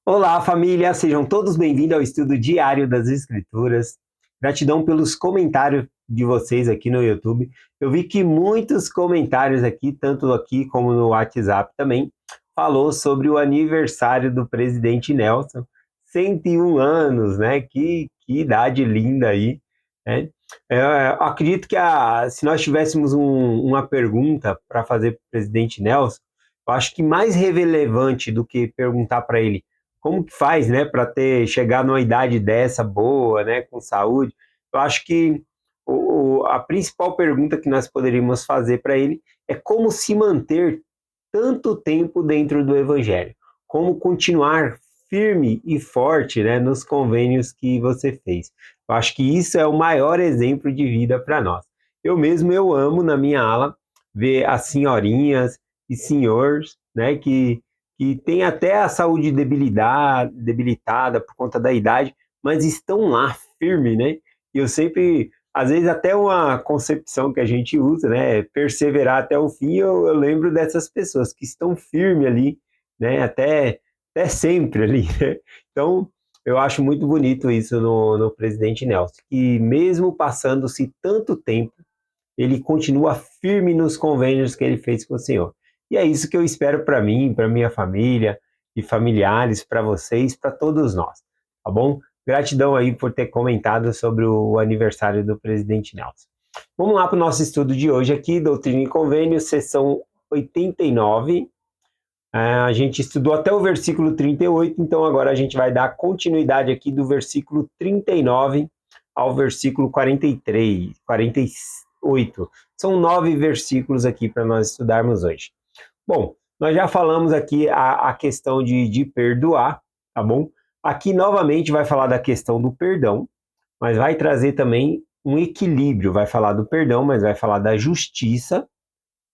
Olá, família! Sejam todos bem-vindos ao estudo diário das Escrituras. Gratidão pelos comentários de vocês aqui no YouTube. Eu vi que muitos comentários aqui, tanto aqui como no WhatsApp também, falou sobre o aniversário do presidente Nelson. 101 anos, né? Que idade linda aí, né? Eu acredito que se nós tivéssemos uma pergunta para fazer para o presidente Nelson, eu acho que mais relevante do que perguntar para ele como que faz, né, para chegar numa idade dessa boa, né, com saúde. Eu acho que a principal pergunta que nós poderíamos fazer para ele é como se manter tanto tempo dentro do Evangelho, como continuar firme e forte, né, nos convênios que você fez. Eu acho que isso é o maior exemplo de vida para nós. Eu amo na minha ala ver as senhorinhas e senhores, né, que têm até a saúde debilitada por conta da idade, mas estão lá firme, né? E eu sempre, às vezes até uma concepção que a gente usa, né, perseverar até o fim, eu lembro dessas pessoas que estão firmes ali, né, até sempre ali, né? Então, eu acho muito bonito isso no presidente Nelson, que mesmo passando-se tanto tempo, ele continua firme nos convênios que ele fez com o Senhor. E é isso que eu espero para mim, para minha família e familiares, para vocês, para todos nós, tá bom? Gratidão aí por ter comentado sobre o aniversário do presidente Nelson. Vamos lá para o nosso estudo de hoje aqui, Doutrina e Convênios, sessão 89. A gente estudou até o versículo 38, então agora a gente vai dar continuidade aqui do versículo 39 ao versículo 43, 48. São 9 versículos aqui para nós estudarmos hoje. Bom, nós já falamos aqui a questão de perdoar, tá bom? Aqui novamente vai falar da questão do perdão, mas vai trazer também um equilíbrio, vai falar do perdão, mas vai falar da justiça,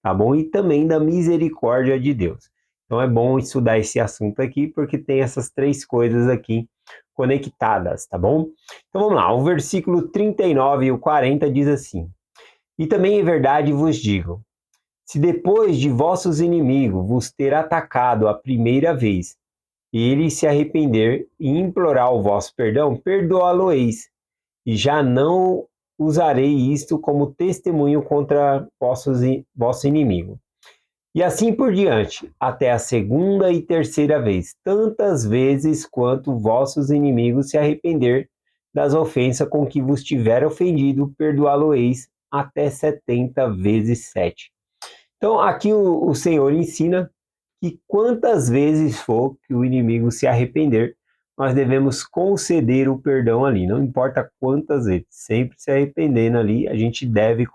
tá bom? E também da misericórdia de Deus. Então é bom estudar esse assunto aqui, porque tem essas três coisas aqui conectadas, tá bom? Então vamos lá, o versículo 39 e o 40 diz assim: E também em verdade vos digo, se depois de vossos inimigos vos ter atacado a primeira vez, e ele se arrepender e implorar o vosso perdão, perdoá-lo-eis, e já não usarei isto como testemunho contra vosso inimigo. E assim por diante, até a segunda e terceira vez, tantas vezes quanto vossos inimigos se arrepender das ofensas com que vos tiver ofendido, perdoá-lo-eis até 70 vezes 7. Então, aqui o Senhor ensina que quantas vezes for que o inimigo se arrepender, nós devemos conceder o perdão ali, não importa quantas vezes, sempre se arrependendo ali, a gente deve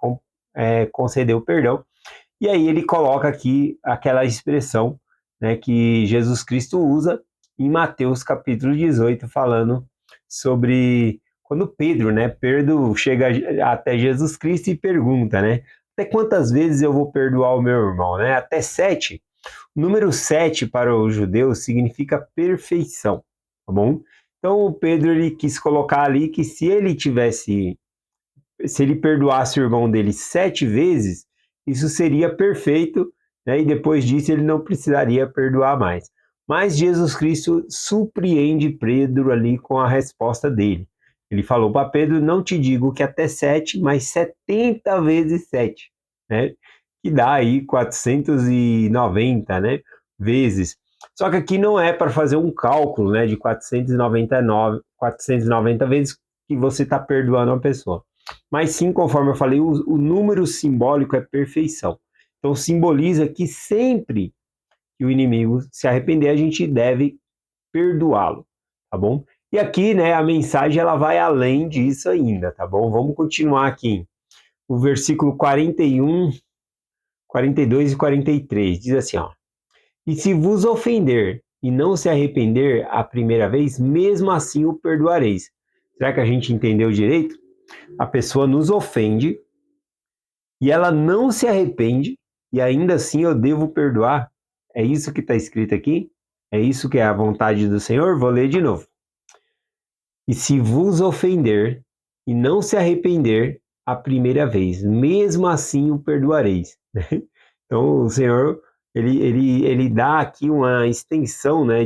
conceder o perdão. E aí ele coloca aqui aquela expressão, né, que Jesus Cristo usa em Mateus capítulo 18, falando sobre quando Pedro, né, Pedro chega até Jesus Cristo e pergunta, né, até quantas vezes eu vou perdoar o meu irmão, né? Até 7. O número 7 para os judeus significa perfeição, tá bom? Então o Pedro ele quis colocar ali que se ele perdoasse o irmão dele 7 vezes, isso seria perfeito, né? E depois disso ele não precisaria perdoar mais. Mas Jesus Cristo surpreende Pedro ali com a resposta dele. Ele falou para Pedro: Não te digo que até 7, mas 70 vezes 7, né? Que dá aí 490, né? Vezes. Só que aqui não é para fazer um cálculo, né? De 490 vezes que você está perdoando uma pessoa. Mas sim, conforme eu falei, o número simbólico é perfeição. Então simboliza que sempre que o inimigo se arrepender, a gente deve perdoá-lo, tá bom? E aqui, né, a mensagem ela vai além disso ainda, tá bom? Vamos continuar aqui. O versículo 41, 42 e 43 diz assim, ó: E se vos ofender e não se arrepender a primeira vez, mesmo assim o perdoareis. Será que a gente entendeu direito? A pessoa nos ofende e ela não se arrepende, e ainda assim eu devo perdoar? É isso que está escrito aqui? É isso que é a vontade do Senhor? Vou ler de novo. E se vos ofender e não se arrepender a primeira vez, mesmo assim o perdoareis. Então o Senhor, ele dá aqui uma extensão, né,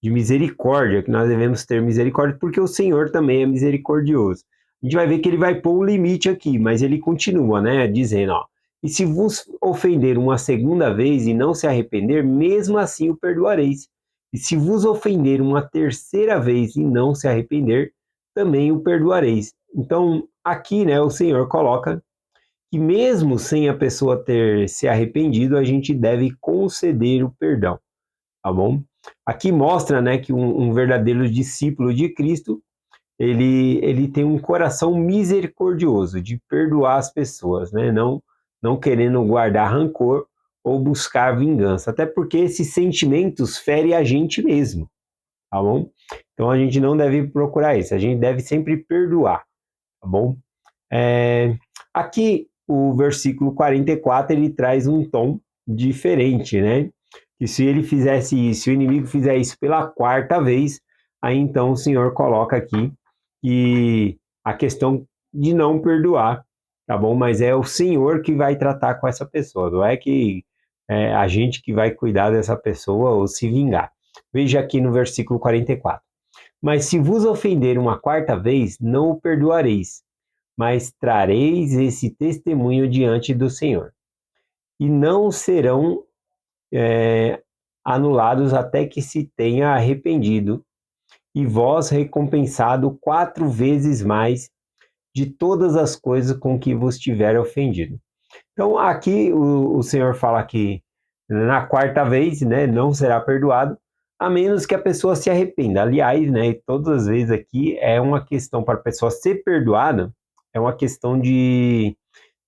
de misericórdia, que nós devemos ter misericórdia, porque o Senhor também é misericordioso. A gente vai ver que ele vai pôr um limite aqui, mas ele continua, né, dizendo, ó, e se vos ofender uma segunda vez e não se arrepender, mesmo assim o perdoareis. E se vos ofender uma terceira vez e não se arrepender, também o perdoareis. Então, aqui, né, o Senhor coloca que mesmo sem a pessoa ter se arrependido, a gente deve conceder o perdão, tá bom? Aqui mostra, né, que um verdadeiro discípulo de Cristo, ele tem um coração misericordioso de perdoar as pessoas, né? Não querendo guardar rancor ou buscar vingança, até porque esses sentimentos ferem a gente mesmo, tá bom? Então a gente não deve procurar isso, a gente deve sempre perdoar, tá bom? Aqui o versículo 44 ele traz um tom diferente, né? Que se ele fizesse isso, se o inimigo fizer isso pela quarta vez, aí então o Senhor coloca aqui que a questão de não perdoar, tá bom? Mas é o Senhor que vai tratar com essa pessoa, não é que é a gente que vai cuidar dessa pessoa ou se vingar. Veja aqui no versículo 44. Mas se vos ofender uma quarta vez, não o perdoareis, mas trareis esse testemunho diante do Senhor. E não serão anulados até que se tenha arrependido, e vós recompensado 4 vezes mais de todas as coisas com que vos tiver ofendido. Então, aqui o Senhor fala que na quarta vez, né, não será perdoado, a menos que a pessoa se arrependa. Aliás, né, todas as vezes aqui é uma questão para a pessoa ser perdoada, é uma questão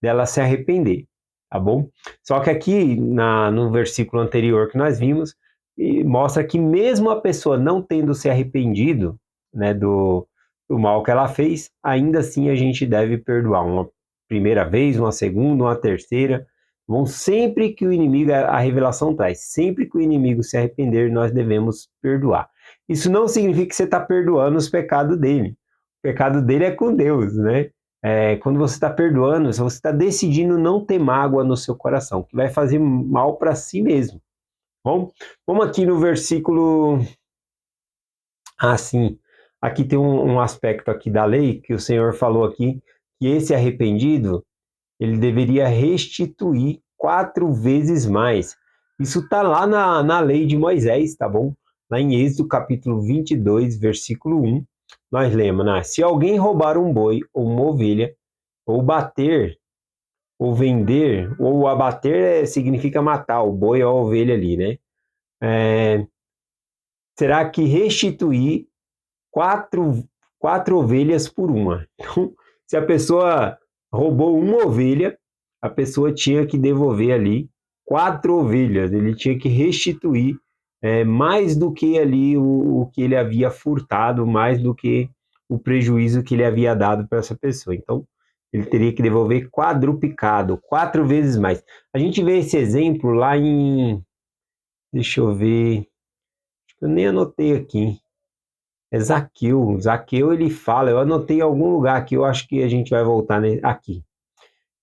dela se arrepender, tá bom? Só que aqui no versículo anterior que nós vimos, mostra que mesmo a pessoa não tendo se arrependido, né, do mal que ela fez, ainda assim a gente deve perdoar uma primeira vez, uma segunda, uma terceira. Bom, sempre que o inimigo, a revelação traz, sempre que o inimigo se arrepender, nós devemos perdoar. Isso não significa que você está perdoando os pecados dele. O pecado dele é com Deus, né? Quando você está perdoando, você está decidindo não ter mágoa no seu coração, que vai fazer mal para si mesmo. Bom, vamos aqui no versículo. Sim, aqui tem um aspecto aqui da lei que o Senhor falou aqui, que esse arrependido, ele deveria restituir 4 vezes mais. Isso está lá na lei de Moisés, tá bom? Lá em Êxodo capítulo 22, versículo 1, nós lemos, né? Se alguém roubar um boi ou uma ovelha, ou bater, ou vender, ou abater significa matar o boi ou a ovelha ali, né? Terá que restituir quatro ovelhas por uma. Então, se a pessoa roubou uma ovelha, a pessoa tinha que devolver ali 4 ovelhas, ele tinha que restituir mais do que ali o que ele havia furtado, mais do que o prejuízo que ele havia dado para essa pessoa. Então, ele teria que devolver quadruplicado, 4 vezes mais. A gente vê esse exemplo lá em. Deixa eu ver. Eu nem anotei aqui. É Zaqueu. Zaqueu ele fala, eu anotei em algum lugar aqui, eu acho que a gente vai voltar aqui.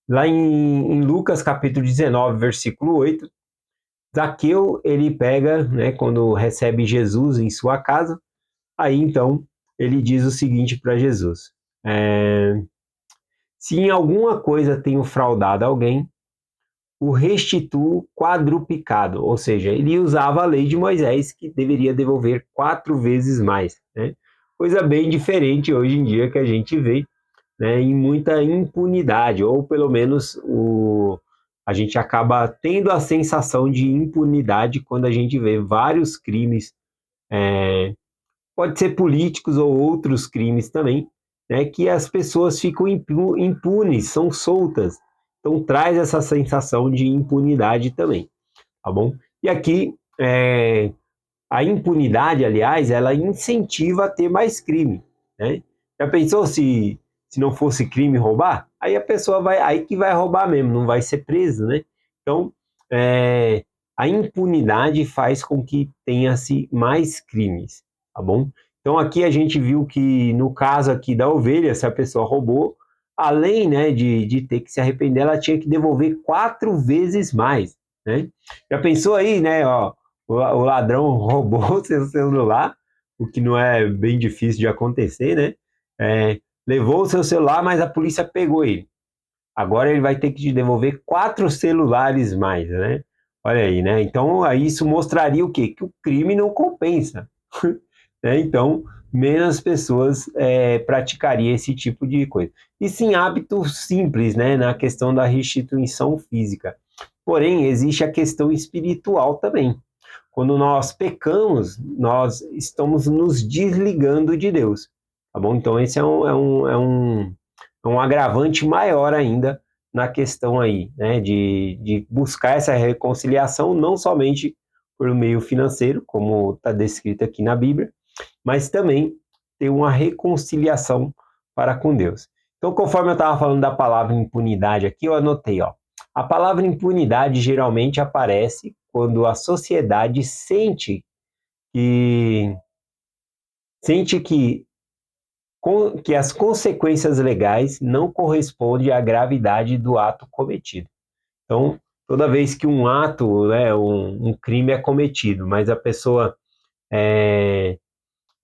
Lá em Lucas capítulo 19, versículo 8, Zaqueu ele pega, né, quando recebe Jesus em sua casa, aí então ele diz o seguinte para Jesus: se em alguma coisa tenho fraudado alguém, o restituo quadruplicado, ou seja, ele usava a lei de Moisés que deveria devolver 4 vezes mais, né? Coisa bem diferente hoje em dia que a gente vê, né, em muita impunidade, ou pelo menos a gente acaba tendo a sensação de impunidade quando a gente vê vários crimes, pode ser políticos ou outros crimes também, né, que as pessoas ficam impunes, são soltas. Então traz essa sensação de impunidade também, tá bom? E aqui a impunidade, aliás, ela incentiva a ter mais crime, né? Já pensou se não fosse crime roubar? Aí a pessoa aí que vai roubar mesmo, não vai ser preso, né? Então, a impunidade faz com que tenha-se mais crimes, tá bom? Então aqui a gente viu que no caso aqui da ovelha, se a pessoa roubou, além, né, de ter que se arrepender, ela tinha que devolver 4 vezes mais, né? Já pensou aí, né, ó, o ladrão roubou o seu celular, o que não é bem difícil de acontecer, né? Levou o seu celular, mas a polícia pegou ele. Agora ele vai ter que te devolver 4 celulares mais, né? Olha aí, né? Então, aí isso mostraria o quê? Que o crime não compensa. Né? Então, menos pessoas praticariam esse tipo de coisa. E sim, hábitos simples, né? Na questão da restituição física. Porém, existe a questão espiritual também. Quando nós pecamos, nós estamos nos desligando de Deus. Tá bom? Então, esse é um agravante maior ainda na questão aí, né, de buscar essa reconciliação, não somente por meio financeiro, como está descrito aqui na Bíblia, mas também ter uma reconciliação para com Deus. Então, conforme eu estava falando da palavra impunidade aqui, eu anotei, ó, a palavra impunidade geralmente aparece quando a sociedade que, sente que as consequências legais não correspondem à gravidade do ato cometido. Então, toda vez que um ato, né, um crime é cometido, mas a pessoa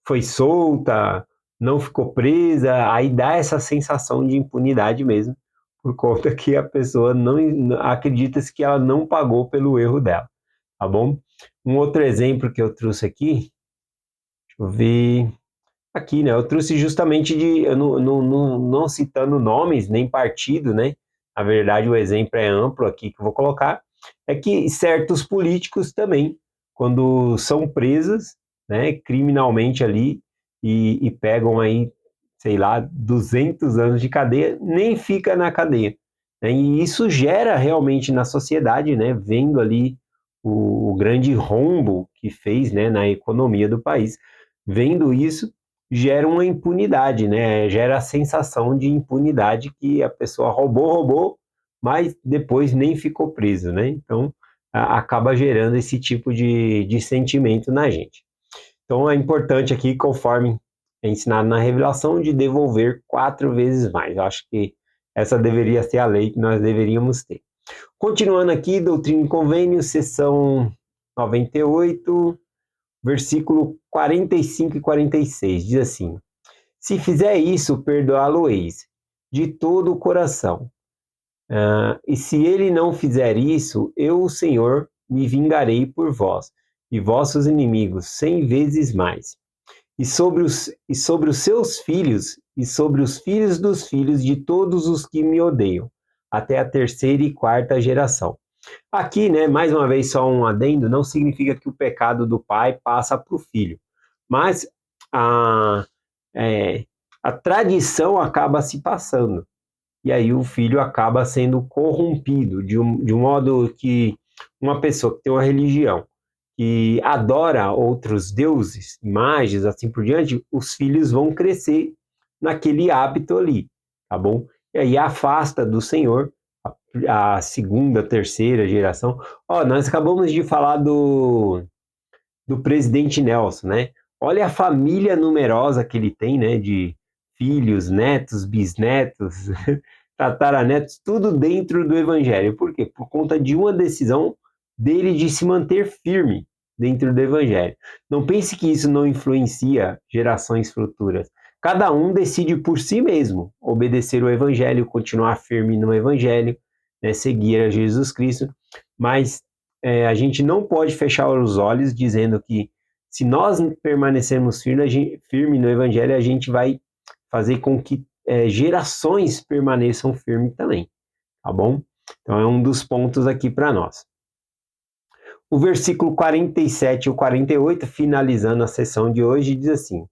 foi solta, não ficou presa, aí dá essa sensação de impunidade mesmo, por conta que a pessoa não acredita-se que ela não pagou pelo erro dela, tá bom? Um outro exemplo que eu trouxe aqui, deixa eu ver, aqui, né? Eu trouxe justamente eu não citando nomes nem partido, né? Na verdade, o exemplo é amplo aqui que eu vou colocar. É que certos políticos também, quando são presos, né, criminalmente ali e pegam aí, sei lá, 200 anos de cadeia, nem fica na cadeia. Né? E isso gera realmente na sociedade, né? Vendo ali o grande rombo que fez, né, na economia do país. Vendo isso, gera uma impunidade, né? Gera a sensação de impunidade que a pessoa roubou, mas depois nem ficou preso, né? Então, acaba gerando esse tipo de sentimento na gente. Então, é importante aqui, conforme é ensinado na revelação, de devolver 4 vezes mais. Eu acho que essa deveria ser a lei que nós deveríamos ter. Continuando aqui, Doutrina e Convênio, seção 98, versículo 45 e 46, diz assim: Se fizer isso, perdoá-lo-eis de todo o coração. E se ele não fizer isso, eu, o Senhor, me vingarei por vós e vossos inimigos 100 vezes mais. E sobre os seus filhos e sobre os filhos dos filhos de todos os que me odeiam, até a terceira e quarta geração. Aqui, né, mais uma vez, só um adendo, não significa que o pecado do pai passa para o filho, mas a, é, a tradição acaba se passando, e aí o filho acaba sendo corrompido, de um modo que uma pessoa que tem uma religião, que adora outros deuses, imagens, assim por diante, os filhos vão crescer naquele hábito ali, tá bom? E aí afasta do Senhor a segunda, terceira geração. Ó, nós acabamos de falar do presidente Nelson, né? Olha a família numerosa que ele tem, né? De filhos, netos, bisnetos, tataranetos, tudo dentro do evangelho. Por quê? Por conta de uma decisão dele de se manter firme dentro do evangelho. Não pense que isso não influencia gerações futuras. Cada um decide por si mesmo obedecer o evangelho, continuar firme no evangelho, né, seguir a Jesus Cristo, mas a gente não pode fechar os olhos dizendo que se nós permanecermos firme no evangelho, a gente vai fazer com que gerações permaneçam firmes também, tá bom? Então é um dos pontos aqui para nós. O versículo 47 e o 48, finalizando a sessão de hoje, diz assim: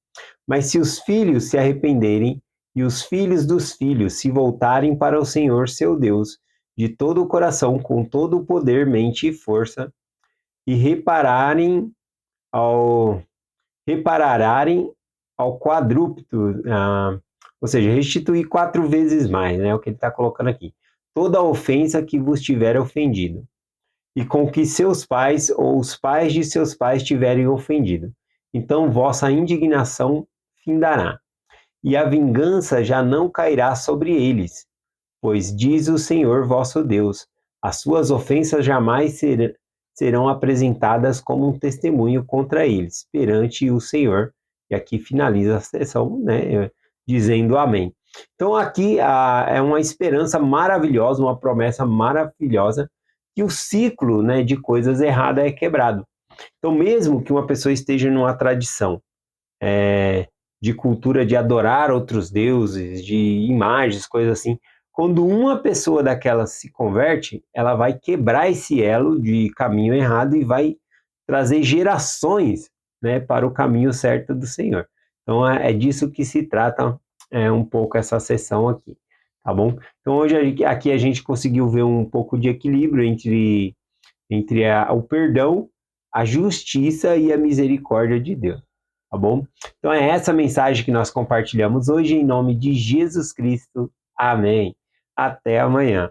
Mas se os filhos se arrependerem e os filhos dos filhos se voltarem para o Senhor seu Deus, de todo o coração, com todo o poder, mente e força, e ao repararem ao quadrúpito, ou seja, restituir 4 vezes mais, né? É o que ele está colocando aqui. Toda a ofensa que vos tiver ofendido, e com que seus pais ou os pais de seus pais tiverem ofendido. Então vossa indignação findará, e a vingança já não cairá sobre eles, pois diz o Senhor vosso Deus: as suas ofensas jamais serão apresentadas como um testemunho contra eles perante o Senhor. E aqui finaliza a sessão, né, dizendo amém. Então aqui é uma esperança maravilhosa, uma promessa maravilhosa que o ciclo, né, de coisas erradas é quebrado. Então mesmo que uma pessoa esteja numa tradição de cultura de adorar outros deuses, de imagens, coisas assim, quando uma pessoa daquela se converte, ela vai quebrar esse elo de caminho errado e vai trazer gerações, né, para o caminho certo do Senhor. Então é disso que se trata um pouco essa sessão aqui, tá bom? Então hoje aqui a gente conseguiu ver um pouco de equilíbrio entre o perdão, a justiça e a misericórdia de Deus, tá bom? Então é essa mensagem que nós compartilhamos hoje em nome de Jesus Cristo. Amém. Até amanhã.